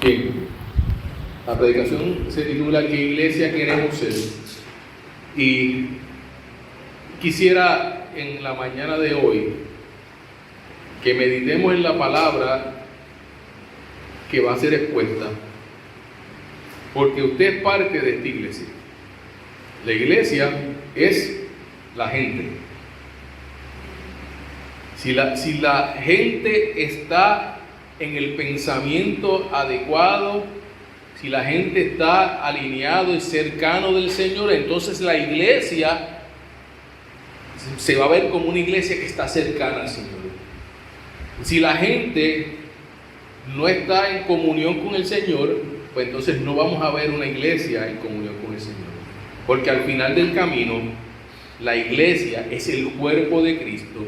Bien, la predicación se titula ¿Qué iglesia queremos ser? Y quisiera en la mañana de hoy que meditemos en la palabra que va a ser expuesta, porque usted es parte de esta iglesia. La iglesia es la gente. Si la gente está en el pensamiento adecuado, si la gente está alineado y cercano del Señor, entonces la iglesia se va a ver como una iglesia que está cercana al Señor. Si la gente no está en comunión con el Señor, pues entonces no vamos a ver una iglesia en comunión con el Señor. Porque al final del camino, la iglesia es el cuerpo de Cristo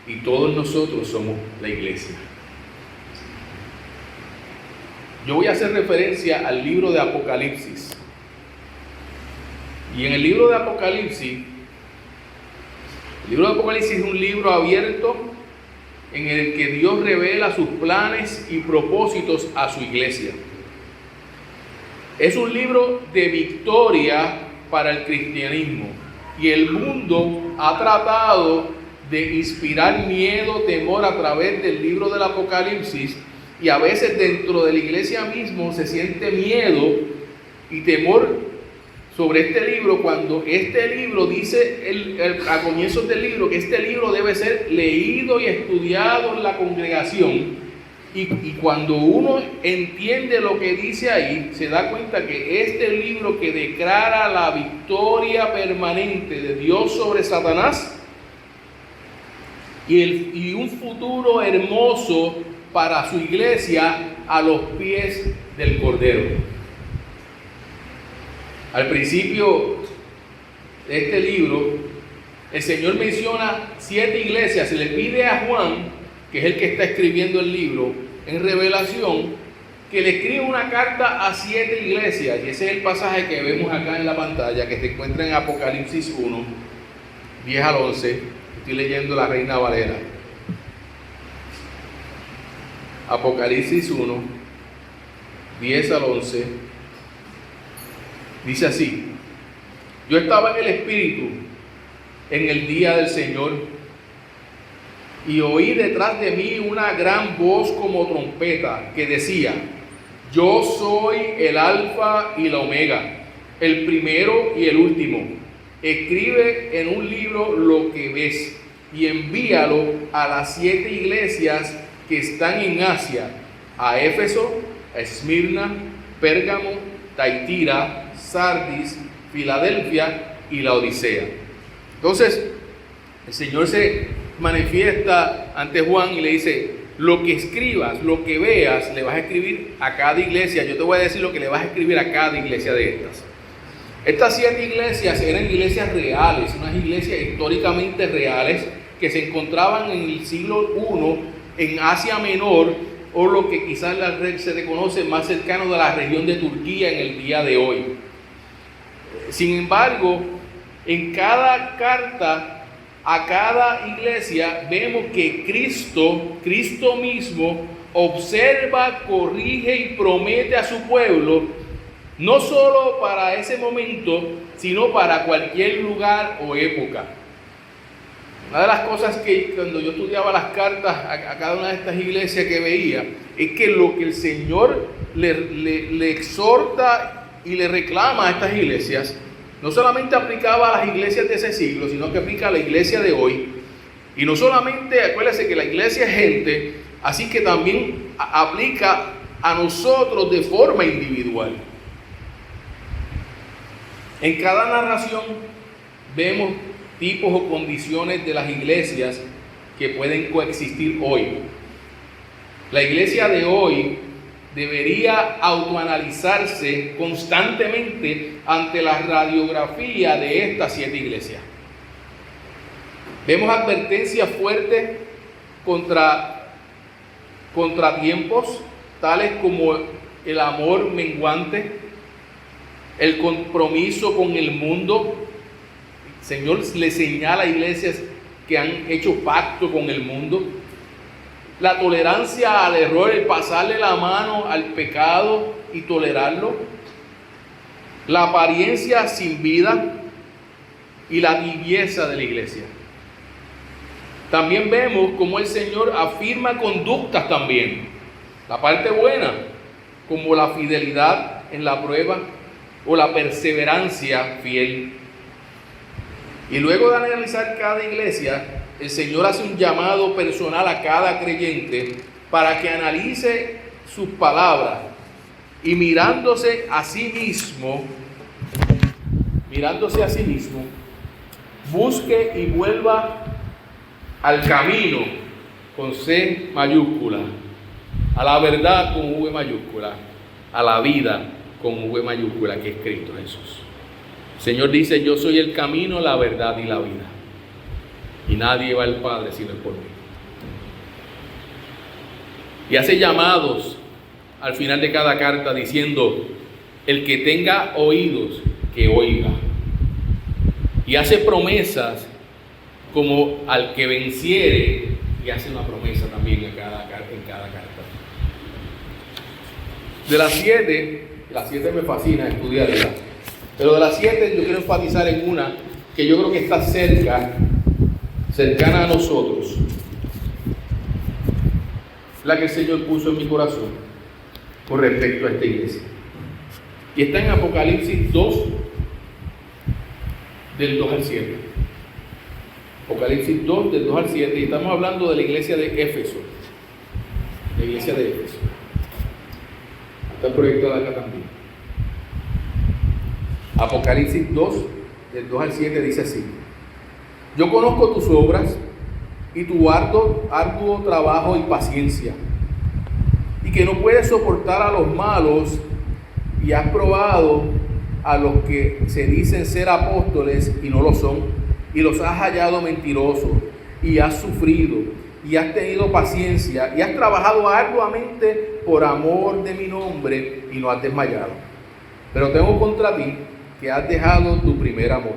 y todos nosotros somos la iglesia. Yo voy a hacer referencia al libro de Apocalipsis. Y en el libro de Apocalipsis, es un libro abierto en el que Dios revela sus planes y propósitos a su iglesia. Es un libro de victoria para el cristianismo. Y el mundo ha tratado de inspirar miedo, temor a través del libro del Apocalipsis. Y a veces dentro de la iglesia mismo se siente miedo y temor sobre este libro, cuando este libro dice a comienzos del libro que este libro debe ser leído y estudiado en la congregación. Y cuando uno entiende lo que dice ahí, se da cuenta que este libro que declara la victoria permanente de Dios sobre Satanás y un futuro hermoso para su iglesia a los pies del Cordero. Al principio de este libro, el Señor menciona 7 iglesias. Se le pide a Juan, que es el que está escribiendo el libro, en Revelación, que le escriba una carta a 7 iglesias. Y ese es el pasaje que vemos acá en la pantalla, que se encuentra en Apocalipsis 1, 10 al 11. Estoy leyendo la Reina Valera. Apocalipsis 1, 10 al 11, dice así: yo estaba en el Espíritu en el día del Señor, y oí detrás de mí una gran voz como trompeta que decía: yo soy el Alfa y la Omega, el primero y el último. Escribe en un libro lo que ves y envíalo a las 7 iglesias que están en Asia, a Éfeso, a Esmirna, Pérgamo, Taitira, Sardis, Filadelfia y la Odisea. Entonces, el Señor se manifiesta ante Juan y le dice: lo que escribas, lo que veas, le vas a escribir a cada iglesia. Yo te voy a decir lo que le vas a escribir a cada iglesia de estas. Estas 7 iglesias eran iglesias reales, unas iglesias históricamente reales que se encontraban en el siglo I en Asia Menor, o lo que quizás se reconoce más cercano de la región de Turquía en el día de hoy. Sin embargo, en cada carta a cada iglesia vemos que Cristo mismo observa, corrige y promete a su pueblo, no solo para ese momento, sino para cualquier lugar o época. Una de las cosas que cuando yo estudiaba las cartas a cada una de estas iglesias que veía, es que lo que el Señor le exhorta y le reclama a estas iglesias, no solamente aplicaba a las iglesias de ese siglo, sino que aplica a la iglesia de hoy. Y no solamente, acuérdense que la iglesia es gente, así que también aplica a nosotros de forma individual. En cada narración vemos tipos o condiciones de las iglesias que pueden coexistir hoy. La iglesia de hoy debería autoanalizarse constantemente ante la radiografía de estas 7 iglesias. Vemos advertencias fuertes contra contratiempos, tales como el amor menguante, el compromiso con el mundo. El Señor le señala a iglesias que han hecho pacto con el mundo. la tolerancia al error, el pasarle la mano al pecado y tolerarlo, la apariencia sin vida y la tibieza de la iglesia. También vemos cómo el Señor afirma conductas también, la parte buena, como la fidelidad en la prueba o la perseverancia fiel. Y luego de analizar cada iglesia, el Señor hace un llamado personal a cada creyente para que analice sus palabras y mirándose a sí mismo, busque y vuelva al camino con C mayúscula, a la verdad con V mayúscula, a la vida con V mayúscula, que es Cristo Jesús. El Señor dice: yo soy el camino, la verdad y la vida, y nadie va al Padre sino por mí. Y hace llamados al final de cada carta diciendo: el que tenga oídos, que oiga. Y hace promesas como al que venciere, y hace una promesa también en cada carta. De las 7 me fascina estudiarlas, pero de las 7 yo quiero enfatizar en una que yo creo que está cercana a nosotros, la que el Señor puso en mi corazón con respecto a esta iglesia. Y está en Apocalipsis 2, del 2 al 7. Apocalipsis 2, del 2 al 7, y estamos hablando de la iglesia de Éfeso. La iglesia de Éfeso. Está proyectada acá también. Apocalipsis 2, del 2 al 7 dice así: yo conozco tus obras y tu arduo trabajo y paciencia, y que no puedes soportar a los malos, y has probado a los que se dicen ser apóstoles y no lo son, y los has hallado mentirosos, y has sufrido, y has tenido paciencia, y has trabajado arduamente por amor de mi nombre, y no has desmayado. Pero tengo contra ti que has dejado tu primer amor.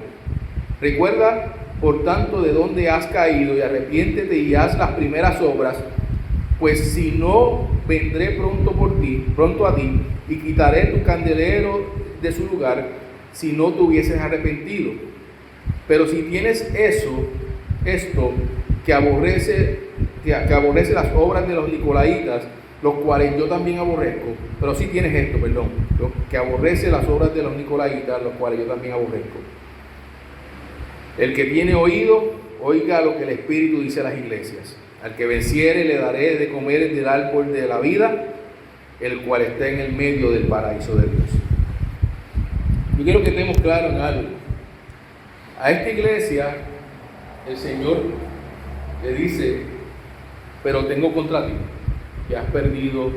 Recuerda, por tanto, de dónde has caído, y arrepiéntete y haz las primeras obras, pues si no, vendré pronto a ti, y quitaré tu candelero de su lugar, si no te hubieses arrepentido. Pero si tienes esto que aborrece las obras de los nicolaítas, los cuales yo también aborrezco, pero si tienes esto, que aborrece las obras de los nicolaítas, los cuales yo también aborrezco. El que tiene oído, oiga lo que el Espíritu dice a las iglesias. Al que venciere le daré de comer del árbol de la vida, el cual está en el medio del paraíso de Dios. Yo quiero que estemos claros en algo. A esta iglesia el Señor le dice: pero tengo contra ti que has perdido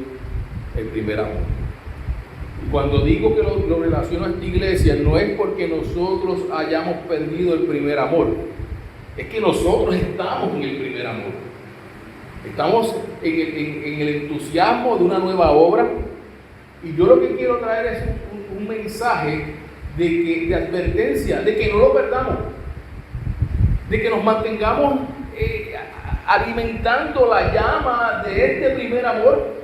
el primer amor. Y cuando digo que lo relaciono a esta iglesia, no es porque nosotros hayamos perdido el primer amor, es que nosotros estamos en el primer amor. Estamos en el entusiasmo de una nueva obra, y yo lo que quiero traer es un mensaje de advertencia, de que no lo perdamos, de que nos mantengamos alimentando la llama de este primer amor,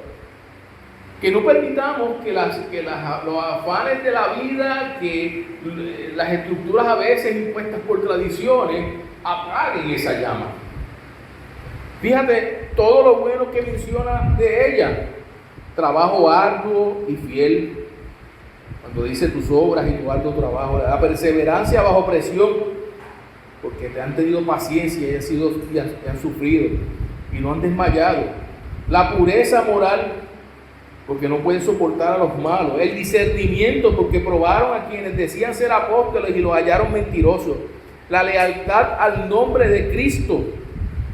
que no permitamos que los afanes de la vida, que las estructuras a veces impuestas por tradiciones, apaguen esa llama. Fíjate todo lo bueno que menciona de ella: trabajo arduo y fiel. Cuando dice tus obras y tu arduo trabajo, la perseverancia bajo presión, porque te han tenido paciencia y han sufrido y no han desmayado. La pureza moral, porque no pueden soportar a los malos. El discernimiento, porque probaron a quienes decían ser apóstoles y los hallaron mentirosos. La lealtad al nombre de Cristo,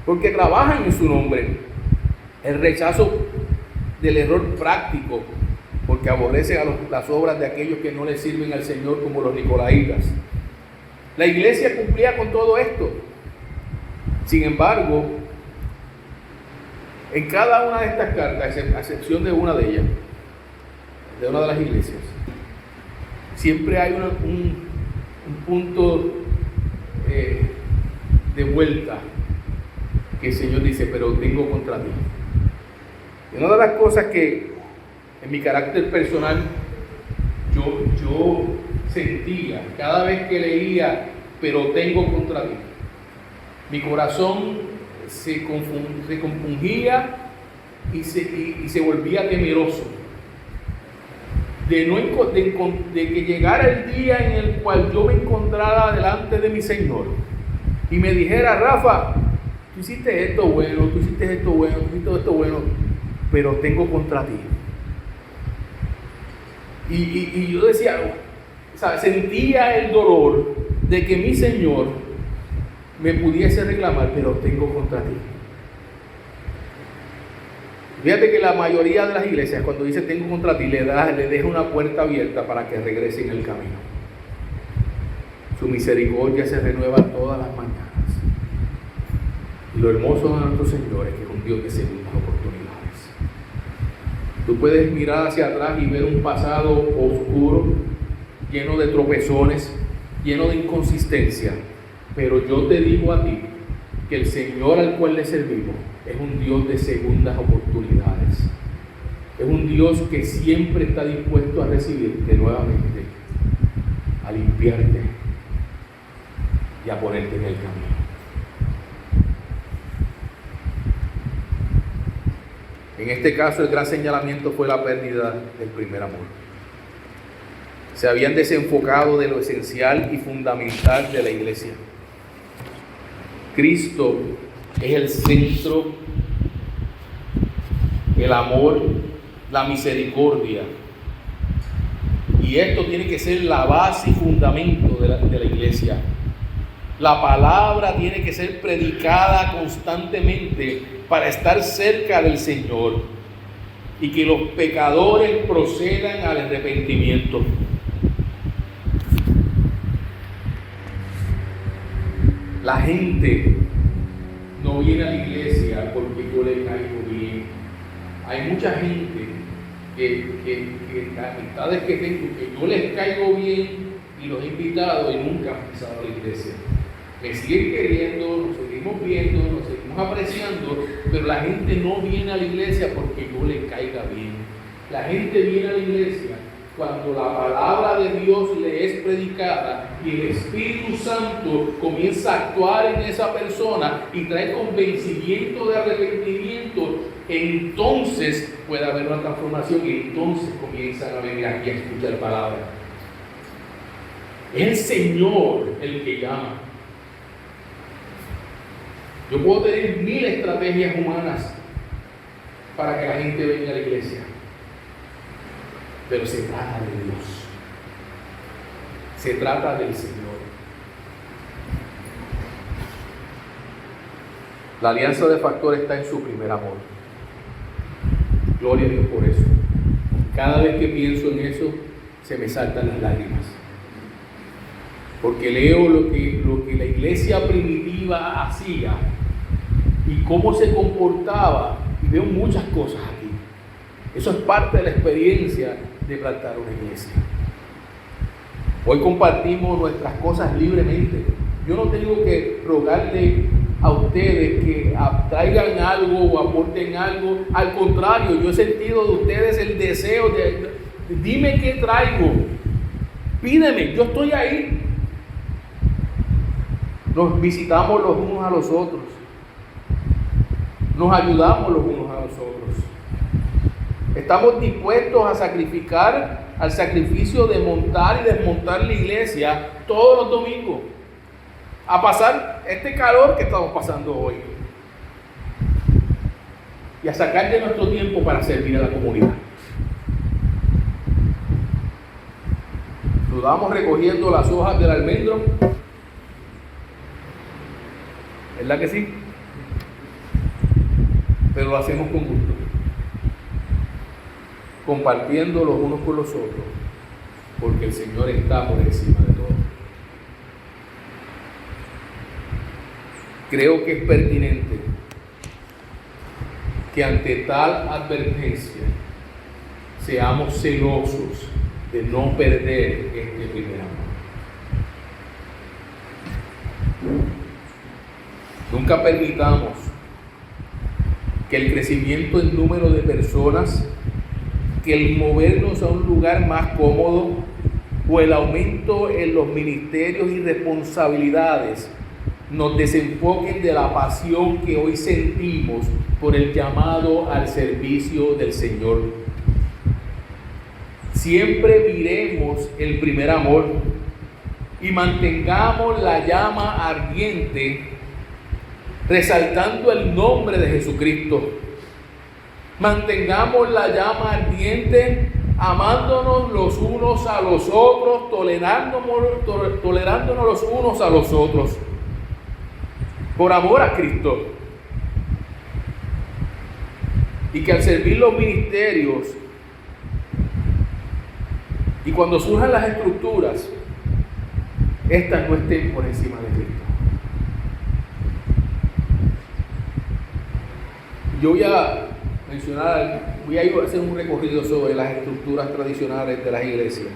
porque trabajan en su nombre. El rechazo del error práctico, porque aborrecen las obras de aquellos que no le sirven al Señor, como los nicolaítas. La iglesia cumplía con todo esto. Sin embargo, en cada una de estas cartas, a excepción de una de ellas, de una de las iglesias, siempre hay un punto de vuelta, que el Señor dice: pero tengo contra ti Una de las cosas que en mi carácter personal yo sentía cada vez que leía, pero tengo contra ti, mi corazón se compungía y se volvía temeroso de que llegara el día en el cual yo me encontrara delante de mi Señor y me dijera: Rafa, tú hiciste esto bueno, tú hiciste esto bueno, tú hiciste esto bueno, pero tengo contra ti. Y yo decía, ¿sabes? Sentía el dolor de que mi Señor me pudiese reclamar, pero tengo contra ti. Fíjate que la mayoría de las iglesias, cuando dice tengo contra ti, le deja una puerta abierta para que regrese en el camino. Su misericordia se renueva todas las mañanas. Y lo hermoso de nuestro Señor es que es un Dios de segundas oportunidades. Tú puedes mirar hacia atrás y ver un pasado oscuro, lleno de tropezones, lleno de inconsistencia, pero yo te digo a ti que el Señor al cual le servimos es un Dios de segundas oportunidades. Es un Dios que siempre está dispuesto a recibirte nuevamente, a limpiarte y a ponerte en el camino. En este caso, el gran señalamiento fue la pérdida del primer amor. Se habían desenfocado de lo esencial y fundamental de la iglesia. Cristo es el centro, el amor, la misericordia. Y esto tiene que ser la base y fundamento de la iglesia. La palabra tiene que ser predicada constantemente para estar cerca del Señor y que los pecadores procedan al arrepentimiento. La gente no viene a la iglesia porque yo le caigo bien. Hay mucha gente que las amistades que tengo, que yo les caigo bien y los he invitado y nunca han pisado a la iglesia. Me siguen queriendo, nos seguimos viendo, nos seguimos apreciando, pero la gente no viene a la iglesia porque yo le caiga bien. La gente viene a la iglesia cuando la palabra de Dios le es predicada y el Espíritu Santo comienza a actuar en esa persona y trae convencimiento de arrepentimiento, entonces puede haber una transformación y entonces comienzan a venir aquí a escuchar palabra. Es el Señor el que llama. Yo puedo tener 1000 estrategias humanas para que la gente venga a la iglesia, pero se trata de Dios, se trata del Señor. La alianza de factores está en su primer amor. Gloria a Dios por eso. Cada vez que pienso en eso, se me saltan las lágrimas, porque leo lo que la iglesia primitiva hacía y cómo se comportaba, y veo muchas cosas aquí. Eso es parte de la experiencia de plantar una iglesia. Hoy compartimos nuestras cosas libremente. Yo no tengo que rogarle a ustedes que traigan algo o aporten algo. Al contrario, yo he sentido de ustedes el deseo de dime qué traigo, pídeme, yo estoy ahí. Nos visitamos los unos a los otros, nos ayudamos los unos a los otros. Estamos dispuestos a sacrificar al sacrificio de montar y desmontar la iglesia todos los domingos, a pasar este calor que estamos pasando hoy y a sacar de nuestro tiempo para servir a la comunidad. Sudamos recogiendo las hojas del almendro, ¿verdad que sí? Pero lo hacemos con gusto, compartiendo los unos con los otros, porque el Señor está por encima de todo. Creo que es pertinente que ante tal advertencia seamos celosos de no perder este primer amor. Nunca permitamos que el crecimiento en número de personas, que el movernos a un lugar más cómodo o el aumento en los ministerios y responsabilidades nos desenfoquen de la pasión que hoy sentimos por el llamado al servicio del Señor. Siempre miremos el primer amor y mantengamos la llama ardiente, resaltando el nombre de Jesucristo. Mantengamos la llama ardiente, amándonos los unos a los otros, tolerándonos los unos a los otros, por amor a Cristo. Y que al servir los ministerios y cuando surjan las estructuras, estas no estén por encima de Cristo. Yo voy a hacer un recorrido sobre las estructuras tradicionales de las iglesias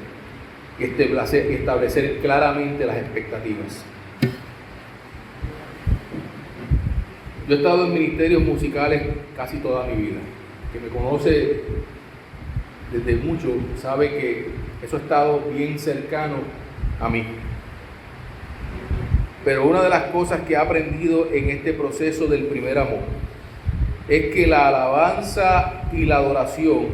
y establecer claramente las expectativas. Yo he estado en ministerios musicales casi toda mi vida. Que me conoce desde mucho sabe que eso ha estado bien cercano a mí. Pero una de las cosas que he aprendido en este proceso del primer amor es que la alabanza y la adoración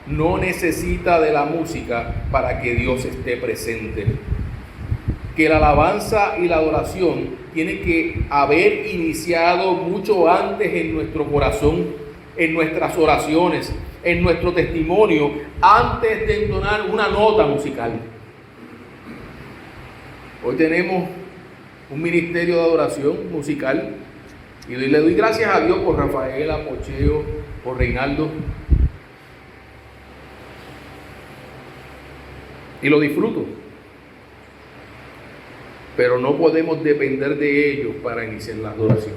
no necesita de la música para que Dios esté presente. Que la alabanza y la adoración tiene que haber iniciado mucho antes en nuestro corazón, en nuestras oraciones, en nuestro testimonio, antes de entonar una nota musical. Hoy tenemos un ministerio de adoración musical y le doy gracias a Dios por Rafaela, por Cheo, por Reinaldo, y lo disfruto, pero no podemos depender de ellos para iniciar la adoración.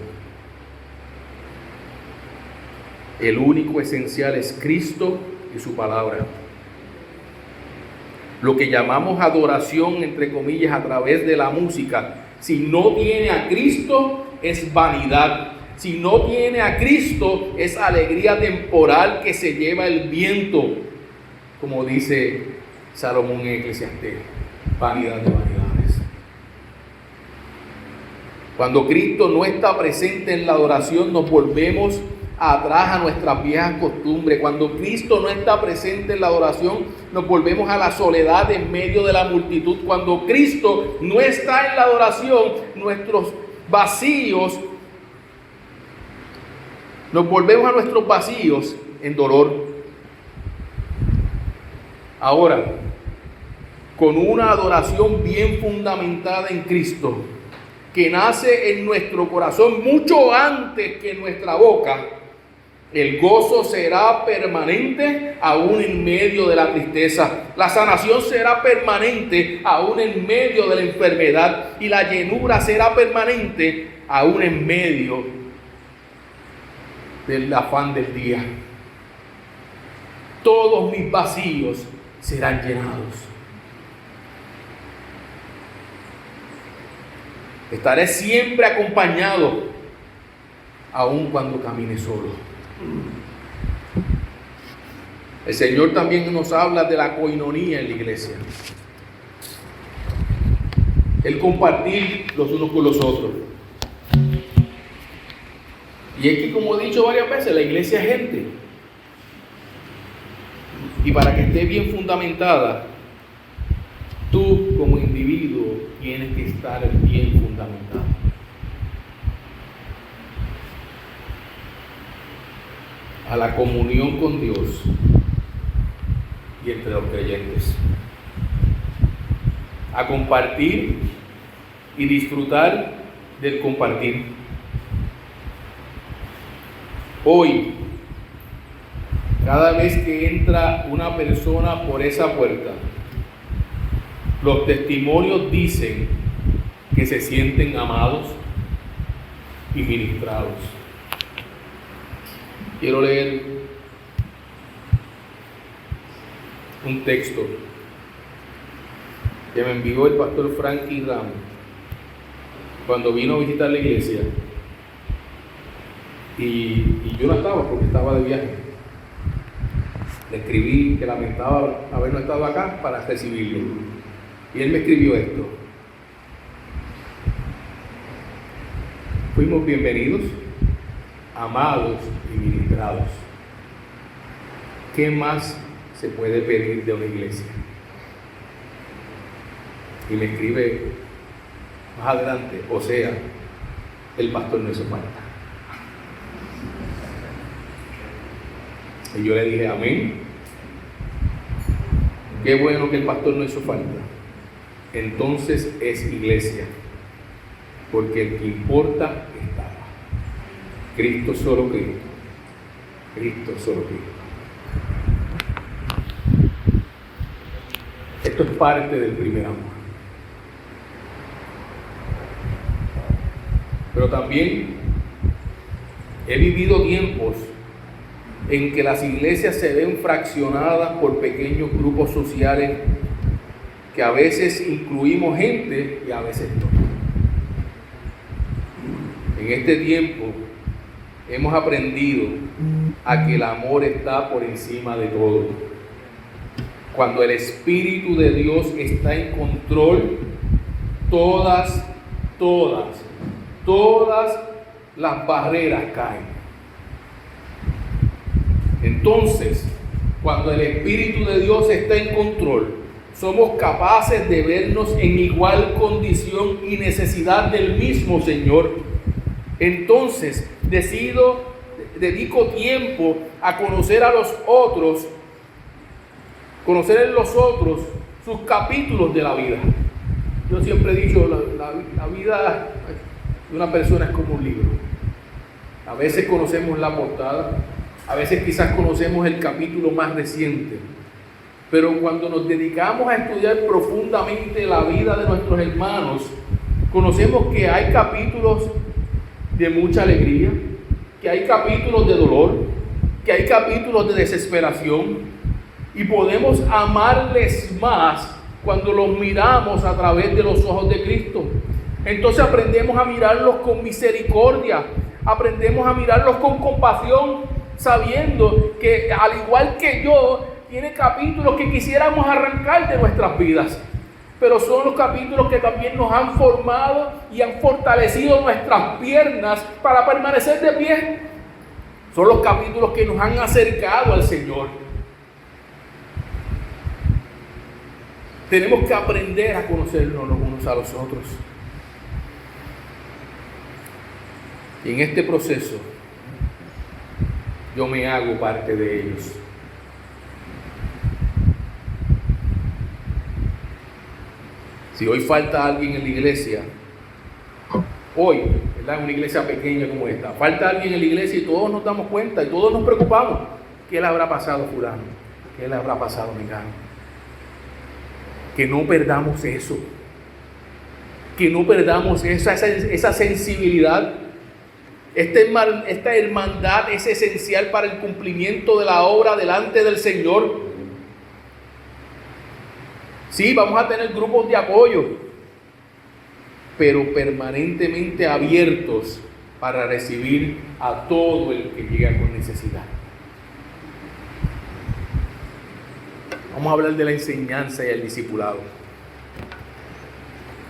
El único esencial es Cristo y su palabra. Lo que llamamos adoración, entre comillas, a través de la música, si no tiene a Cristo, es vanidad. Si no tiene a Cristo, es alegría temporal que se lleva el viento, como dice Salomón en Eclesiastés, vanidad de vanidades. Cuando Cristo no está presente en la adoración, nos volvemos atrás a nuestras viejas costumbres. Cuando Cristo no está presente en la adoración, nos volvemos a la soledad en medio de la multitud. Cuando Cristo no está en la adoración, nuestros vacíos, nos volvemos a nuestros vacíos en dolor. Ahora, con una adoración bien fundamentada en Cristo, que nace en nuestro corazón mucho antes que en nuestra boca, el gozo será permanente aún en medio de la tristeza. La sanación será permanente aún en medio de la enfermedad. Y la llenura será permanente aún en medio del afán del día. Todos mis vacíos serán llenados. Estaré siempre acompañado, aun cuando camine solo. El Señor también nos habla de la coinonía en la iglesia. El compartir los unos con los otros. Y es que, como he dicho varias veces, la iglesia es gente. Y para que esté bien fundamentada, tú como individuo tienes que estar bien fundamentado. A la comunión con Dios y entre los creyentes. A compartir y disfrutar del compartir. Hoy, cada vez que entra una persona por esa puerta, los testimonios dicen que se sienten amados y ministrados. Quiero leer un texto que me envió el pastor Frankie Ramos cuando vino a visitar la iglesia y yo no estaba porque estaba de viaje. Le escribí que lamentaba haber no estado acá para recibirlo. Y él me escribió esto: fuimos bienvenidos, amados y ministrados. ¿Qué más se puede pedir de una iglesia? Y me escribe más adelante: o sea, el pastor no hizo falta. Y yo le dije: amén. Qué bueno que el pastor no hizo falta. Entonces es iglesia, porque el que importa estaba. Cristo, solo Cristo. Cristo, solo Cristo. Esto es parte del primer amor. Pero también he vivido tiempos en que las iglesias se ven fraccionadas por pequeños grupos sociales que a veces incluimos gente y a veces no. En este tiempo hemos aprendido a que el amor está por encima de todo. Cuando el Espíritu de Dios está en control, todas las barreras caen. Entonces, cuando el Espíritu de Dios está en control, somos capaces de vernos en igual condición y necesidad del mismo Señor. Entonces, dedico tiempo a conocer a los otros, conocer en los otros sus capítulos de la vida. Yo siempre he dicho, la vida de una persona es como un libro. A veces conocemos la portada, a veces quizás conocemos el capítulo más reciente, pero cuando nos dedicamos a estudiar profundamente la vida de nuestros hermanos, conocemos que hay capítulos de mucha alegría, que hay capítulos de dolor, que hay capítulos de desesperación, y podemos amarles más cuando los miramos a través de los ojos de Cristo. Entonces aprendemos a mirarlos con misericordia, aprendemos a mirarlos con compasión, sabiendo que al igual que yo, tiene capítulos que quisiéramos arrancar de nuestras vidas, pero son los capítulos que también nos han formado y han fortalecido nuestras piernas para permanecer de pie. Son los capítulos que nos han acercado al Señor. Tenemos que aprender a conocernos los unos a los otros. Y en este proceso, yo me hago parte de ellos. Si hoy falta alguien en la iglesia, hoy, ¿verdad? En una iglesia pequeña como esta, falta alguien en la iglesia y todos nos damos cuenta y todos nos preocupamos. ¿Qué le habrá pasado a fulano? ¿Qué le habrá pasado a mengano? Que no perdamos eso. Que no perdamos esa sensibilidad. Esta hermandad es esencial para el cumplimiento de la obra delante del Señor. Sí, vamos a tener grupos de apoyo, pero permanentemente abiertos para recibir a todo el que llega con necesidad. Vamos a hablar de la enseñanza y el discipulado.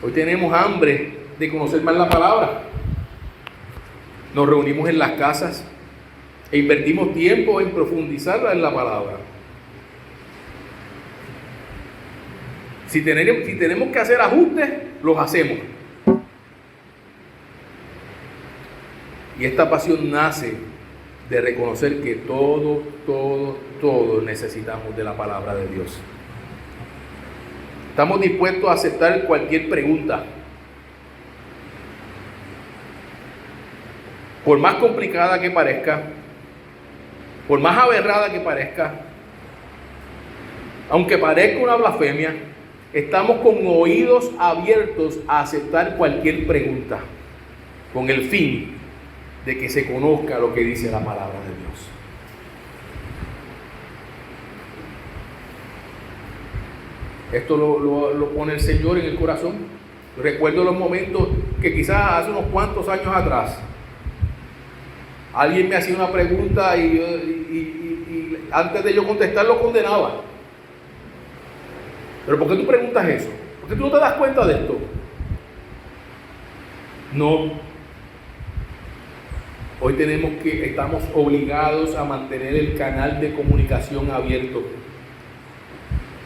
Hoy tenemos hambre de conocer más la palabra. Nos reunimos en las casas e invertimos tiempo en profundizarla en la palabra. Si tenemos que hacer ajustes, los hacemos. Y esta pasión nace de reconocer que todos necesitamos de la palabra de Dios. Estamos dispuestos a aceptar cualquier pregunta, por más complicada que parezca, por más aberrada que parezca, aunque parezca una blasfemia, estamos con oídos abiertos a aceptar cualquier pregunta, con el fin de que se conozca lo que dice la palabra de Dios. Esto lo pone el Señor en el corazón. Recuerdo los momentos que quizás hace unos cuantos años atrás Alguien me hacía una pregunta y antes de yo contestar lo condenaba. ¿Pero por qué tú preguntas eso? ¿Por qué tú no te das cuenta de esto? No. Hoy estamos obligados a mantener el canal de comunicación abierto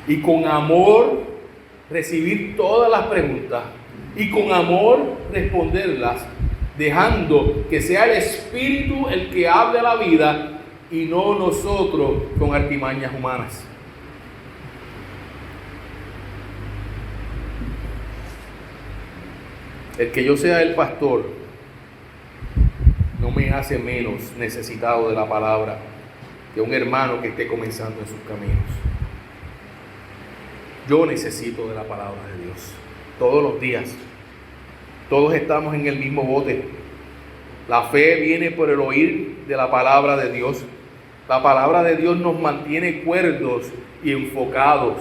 y con amor recibir todas las preguntas y con amor responderlas, dejando que sea el Espíritu el que hable a la vida y no nosotros con artimañas humanas. El que yo sea el pastor no me hace menos necesitado de la palabra que un hermano que esté comenzando en sus caminos. Yo necesito de la palabra de Dios todos los días. Todos estamos en el mismo bote. La fe viene por el oír de la palabra de Dios. La palabra de Dios nos mantiene cuerdos y enfocados.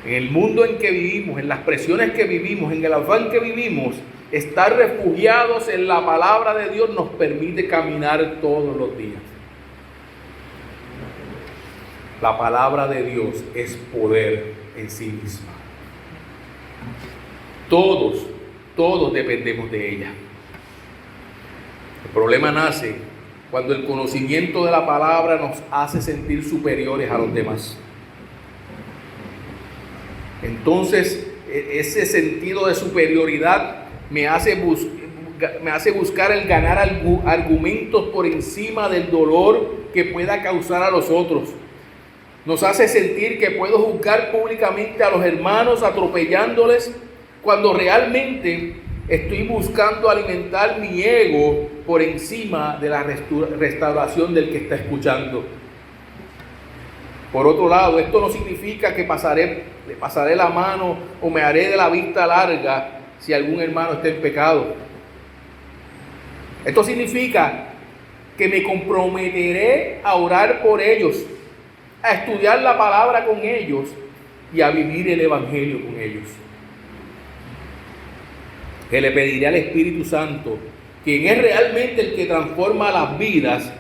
En el mundo en que vivimos, en las presiones que vivimos, en el afán que vivimos, estar refugiados en la palabra de Dios nos permite caminar todos los días. La palabra de Dios es poder en sí misma. Todos dependemos de ella. El problema nace cuando el conocimiento de la palabra nos hace sentir superiores a los demás. Entonces, ese sentido de superioridad me hace buscar el ganar argumentos por encima del dolor que pueda causar a los otros. Nos hace sentir que puedo juzgar públicamente a los hermanos atropellándoles cuando realmente estoy buscando alimentar mi ego por encima de la restauración del que está escuchando. Por otro lado, esto no significa que le pasaré la mano o me haré de la vista larga si algún hermano está en pecado. Esto significa que me comprometeré a orar por ellos, a estudiar la palabra con ellos y a vivir el evangelio con ellos. Que le pediré al Espíritu Santo, quien es realmente el que transforma las vidas,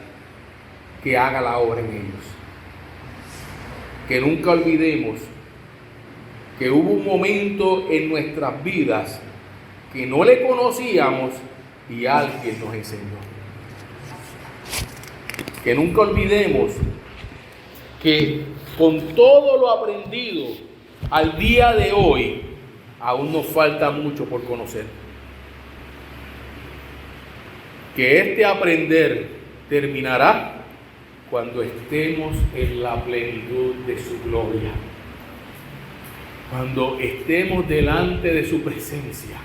que haga la obra en ellos. Que nunca olvidemos que hubo un momento en nuestras vidas que no le conocíamos y alguien nos enseñó. Que nunca olvidemos que con todo lo aprendido al día de hoy, aún nos falta mucho por conocer. Que este aprender terminará cuando estemos en la plenitud de su gloria. Cuando estemos delante de su presencia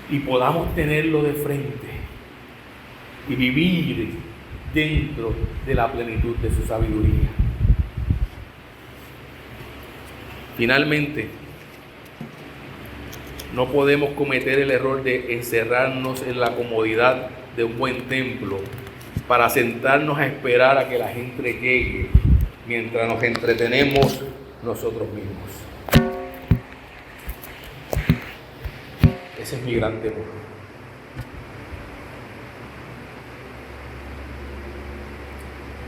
y podamos tenerlo de frente y vivir dentro de la plenitud de su sabiduría. Finalmente, no podemos cometer el error de encerrarnos en la comodidad de un buen templo para sentarnos a esperar a que la gente llegue mientras nos entretenemos nosotros mismos. Ese es mi gran temor.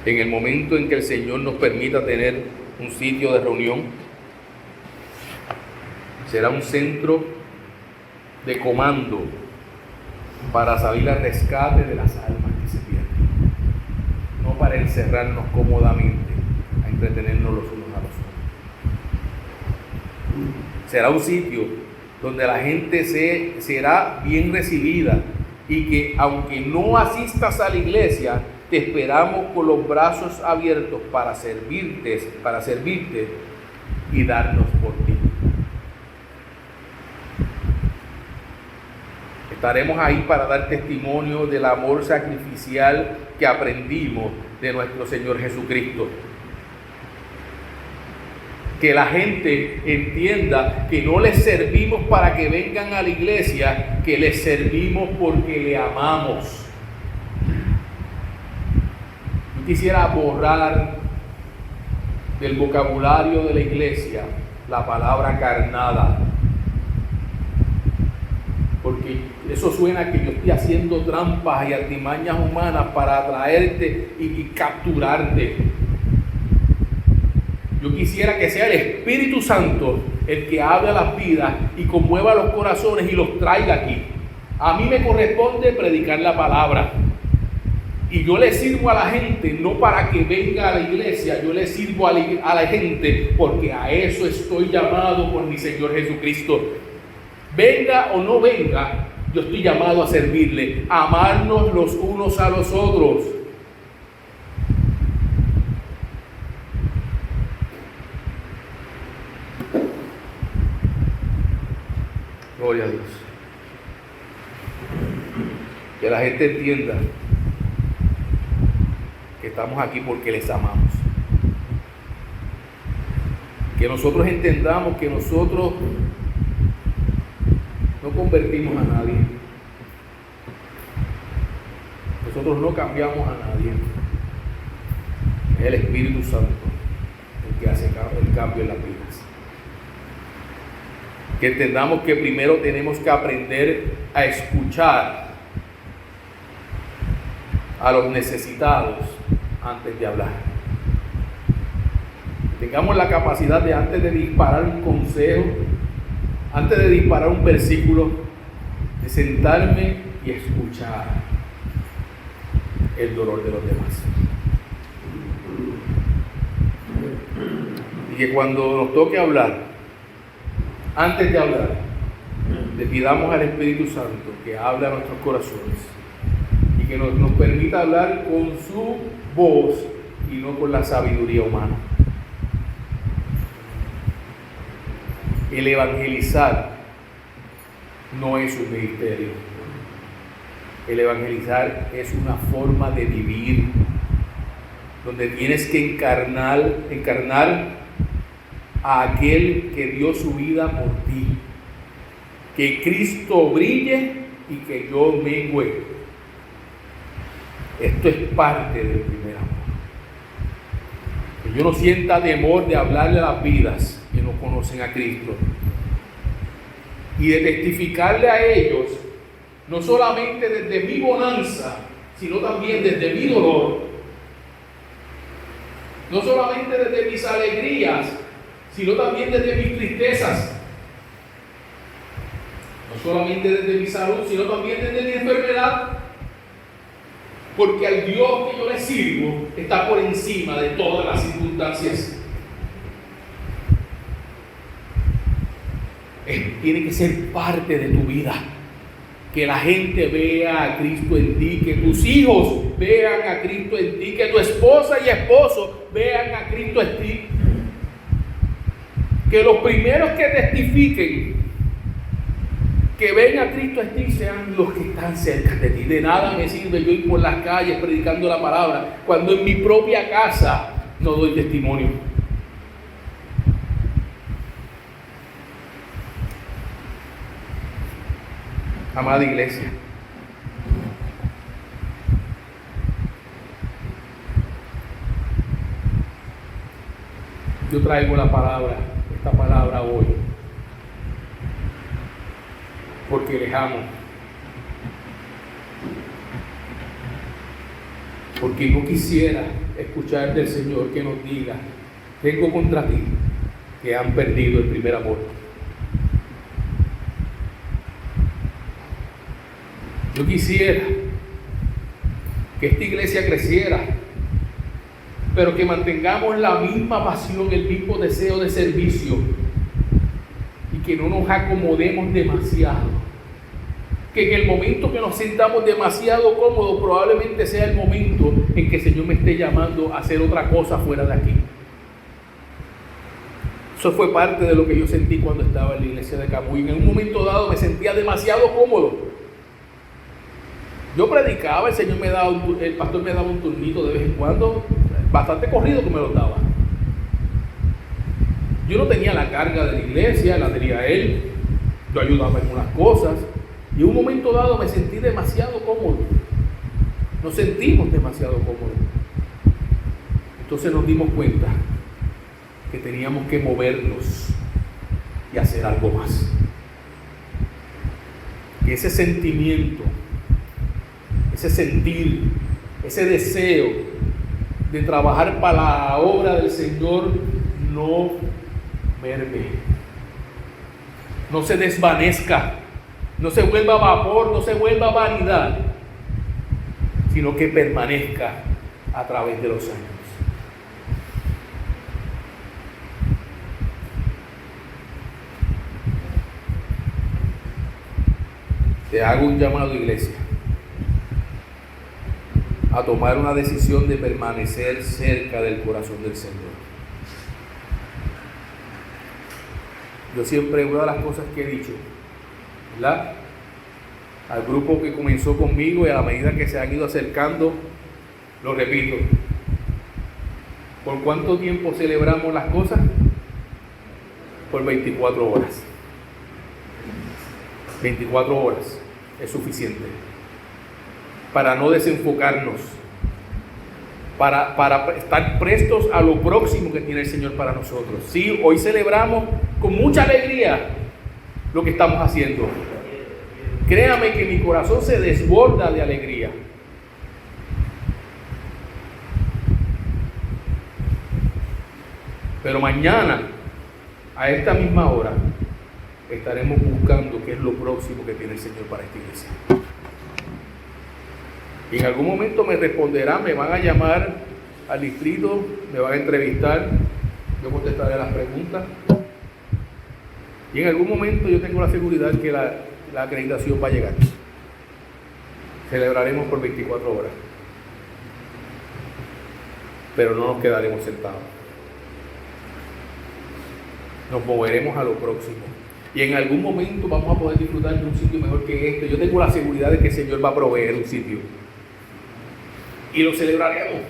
En el momento en que el Señor nos permita tener un sitio de reunión, será un centro de comando para salir al rescate de las almas que se pierden, no para encerrarnos cómodamente a entretenernos los unos a los otros. Será un sitio donde la gente será bien recibida y que, aunque no asistas a la iglesia, te esperamos con los brazos abiertos para servirte y darnos por ti. Estaremos ahí para dar testimonio del amor sacrificial que aprendimos de nuestro Señor Jesucristo. Que la gente entienda que no les servimos para que vengan a la iglesia, que les servimos porque le amamos. Yo quisiera borrar del vocabulario de la iglesia la palabra carnada, porque eso suena que yo estoy haciendo trampas y artimañas humanas para atraerte y capturarte. Yo quisiera que sea el Espíritu Santo el que hable a las vidas y conmueva los corazones y los traiga aquí. A mí me corresponde predicar la palabra. Y yo le sirvo a la gente no para que venga a la iglesia, yo le sirvo a la gente porque a eso estoy llamado por mi Señor Jesucristo. Venga o no venga, yo estoy llamado a servirle, a amarnos los unos a los otros. Gloria a Dios. Que la gente entienda que estamos aquí porque les amamos. Que nosotros entendamos que nosotros no convertimos a nadie. Nosotros no cambiamos a nadie. Es el Espíritu Santo el que hace el cambio en las vidas. Que entendamos que primero tenemos que aprender a escuchar a los necesitados antes de hablar. Tengamos la capacidad de, antes de disparar un consejo, antes de disparar un versículo, de sentarme y escuchar el dolor de los demás. Y que cuando nos toque hablar, antes de hablar, le pidamos al Espíritu Santo que hable a nuestros corazones y que nos permita hablar con su voz y no con la sabiduría humana. El evangelizar no es un ministerio. El evangelizar es una forma de vivir donde tienes que encarnar a aquel que dio su vida por ti. Que Cristo brille y que yo mengüe. Esto es parte del primer amor. Que yo no sienta temor de hablarle a las vidas que no conocen a Cristo y de testificarle a ellos, no solamente desde mi bonanza, sino también desde mi dolor, no solamente desde mis alegrías, sino también desde mis tristezas, no solamente desde mi salud, sino también desde mi enfermedad, porque al Dios que yo le sirvo está por encima de todas las circunstancias. Tiene que ser parte de tu vida. Que la gente vea a Cristo en ti, que tus hijos vean a Cristo en ti, que tu esposa y esposo vean a Cristo en ti. Que los primeros que testifiquen que ven a Cristo en ti sean los que están cerca de ti. De nada me sirve yo ir por las calles predicando la palabra cuando en mi propia casa no doy testimonio. Amada iglesia, yo traigo esta palabra hoy, porque les amo, porque no quisiera escuchar del Señor que nos diga: tengo contra ti que han perdido el primer amor. Yo quisiera que esta iglesia creciera, pero que mantengamos la misma pasión, el mismo deseo de servicio, y que no nos acomodemos demasiado. Que en el momento que nos sintamos demasiado cómodos, probablemente sea el momento en que el Señor me esté llamando a hacer otra cosa fuera de aquí. Eso fue parte de lo que yo sentí cuando estaba en la iglesia de Camuy. En un momento dado me sentía demasiado cómodo. Yo predicaba, el pastor me daba un turnito de vez en cuando, bastante corrido que me lo daba. Yo no tenía la carga de la iglesia, la tenía él, yo ayudaba en unas cosas, y en un momento dado me sentí demasiado cómodo. Nos sentimos demasiado cómodos. Entonces nos dimos cuenta que teníamos que movernos y hacer algo más. que ese sentimiento, ese sentir, ese deseo de trabajar para la obra del Señor no merme, no se desvanezca, no se vuelva vapor, no se vuelva vanidad, sino que permanezca a través de los años. Te hago un llamado, iglesia, a tomar una decisión de permanecer cerca del corazón del Señor. Yo siempre, una de las cosas que he dicho, ¿verdad?, al grupo que comenzó conmigo y a la medida que se han ido acercando, lo repito: ¿por cuánto tiempo celebramos las cosas? Por 24 horas. 24 horas es suficiente para no desenfocarnos, para estar prestos a lo próximo que tiene el Señor para nosotros. Sí, hoy celebramos con mucha alegría lo que estamos haciendo. Créame que mi corazón se desborda de alegría. Pero mañana, a esta misma hora, estaremos buscando qué es lo próximo que tiene el Señor para esta iglesia. Y en algún momento me responderán, me van a llamar al distrito, me van a entrevistar, yo contestaré las preguntas. Y en algún momento yo tengo la seguridad que la acreditación va a llegar. Celebraremos por 24 horas. Pero no nos quedaremos sentados. Nos moveremos a lo próximo. Y en algún momento vamos a poder disfrutar de un sitio mejor que este. Yo tengo la seguridad de que el Señor va a proveer un sitio. Y lo celebraremos.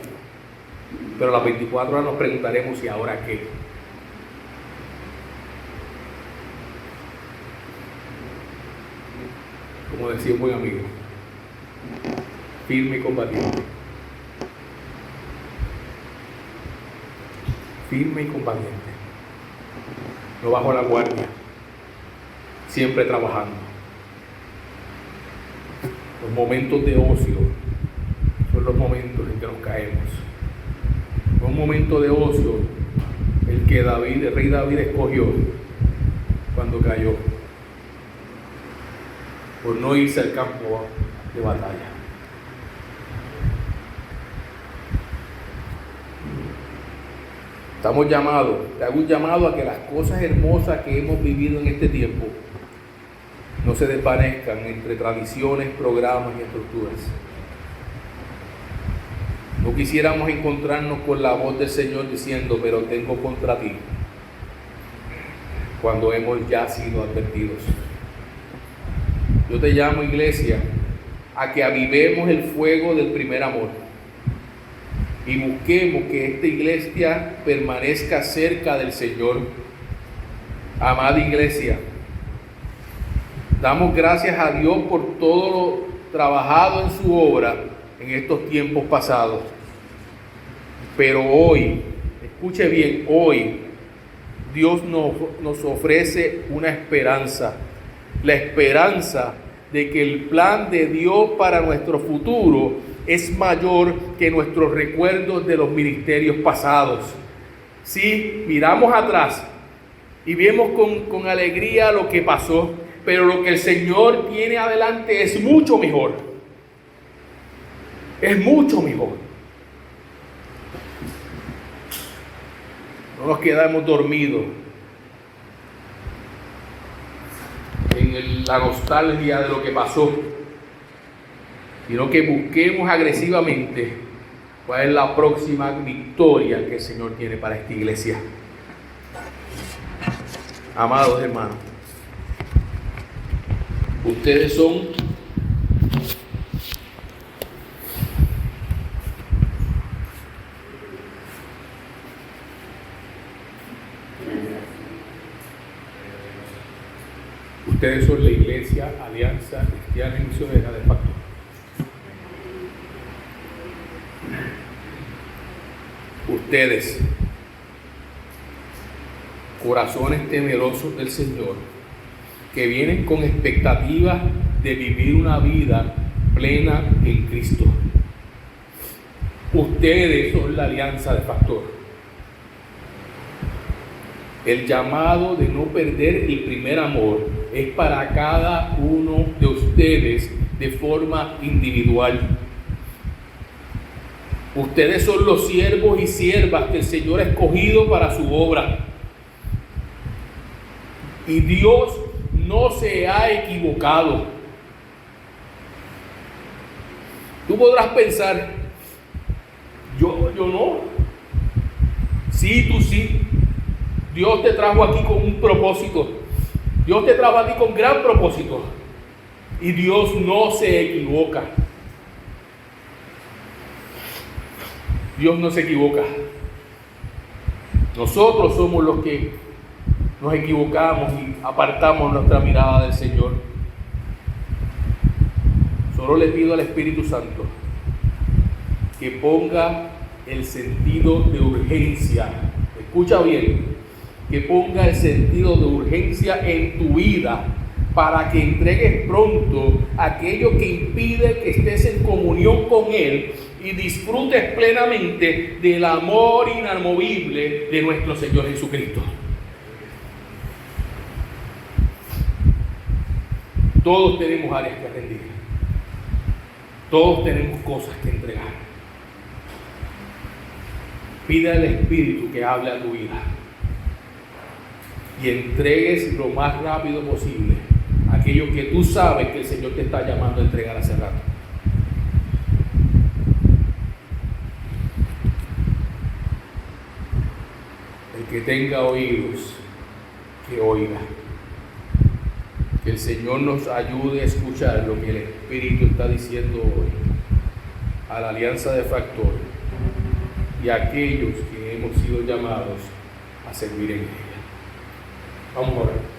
Pero a las 24 horas nos preguntaremos: ¿y ahora qué? Como decía un buen amigo, firme y combatiente. Firme y combatiente. No bajo la guardia. Siempre trabajando. Los momentos de ocio son los momentos en que nos caemos. Un momento de ocio el que el rey David escogió cuando cayó, por no irse al campo de batalla. Estamos llamados, te hago un llamado a que las cosas hermosas que hemos vivido en este tiempo no se desvanezcan entre tradiciones, programas y estructuras. No quisiéramos encontrarnos con la voz del Señor diciendo: pero tengo contra ti, cuando hemos ya sido advertidos. Yo te llamo, iglesia, a que avivemos el fuego del primer amor y busquemos que esta iglesia permanezca cerca del Señor. Amada iglesia, damos gracias a Dios por todo lo trabajado en su obra en estos tiempos pasados. Pero hoy, escuche bien, hoy Dios nos ofrece una esperanza. La esperanza de que el plan de Dios para nuestro futuro es mayor que nuestros recuerdos de los ministerios pasados. Sí, miramos atrás y vemos con alegría lo que pasó, pero lo que el Señor tiene adelante es mucho mejor. Es mucho mejor. No nos quedamos dormidos en la nostalgia de lo que pasó, sino que busquemos agresivamente cuál es la próxima victoria que el Señor tiene para esta iglesia. Amados hermanos, ustedes son la Iglesia Alianza Cristiana y Misionera de Factor. Ustedes, corazones temerosos del Señor, que vienen con expectativas de vivir una vida plena en Cristo. Ustedes son la alianza de Factor. El llamado de no perder el primer amor es para cada uno de ustedes de forma individual. Ustedes son los siervos y siervas que el Señor ha escogido para su obra. Y Dios no se ha equivocado. Tú podrás pensar, yo no. Sí, tú sí. Dios te trajo aquí con un propósito. Dios te trajo aquí con gran propósito. Y Dios no se equivoca. Dios no se equivoca. Nosotros somos los que nos equivocamos y apartamos nuestra mirada del Señor. Solo le pido al Espíritu Santo que ponga el sentido de urgencia. Escucha bien, que ponga el sentido de urgencia en tu vida para que entregues pronto aquello que impide que estés en comunión con Él y disfrutes plenamente del amor inamovible de nuestro Señor Jesucristo. Todos tenemos áreas que rendir. Todos tenemos cosas que entregar. Pide al Espíritu que hable a tu vida y entregues lo más rápido posible aquello que tú sabes que el Señor te está llamando a entregar hace rato. El que tenga oídos, que oiga. Que el Señor nos ayude a escuchar lo que el Espíritu está diciendo hoy a la alianza de Factor y a aquellos que hemos sido llamados a servir en ella. Vamos a orar.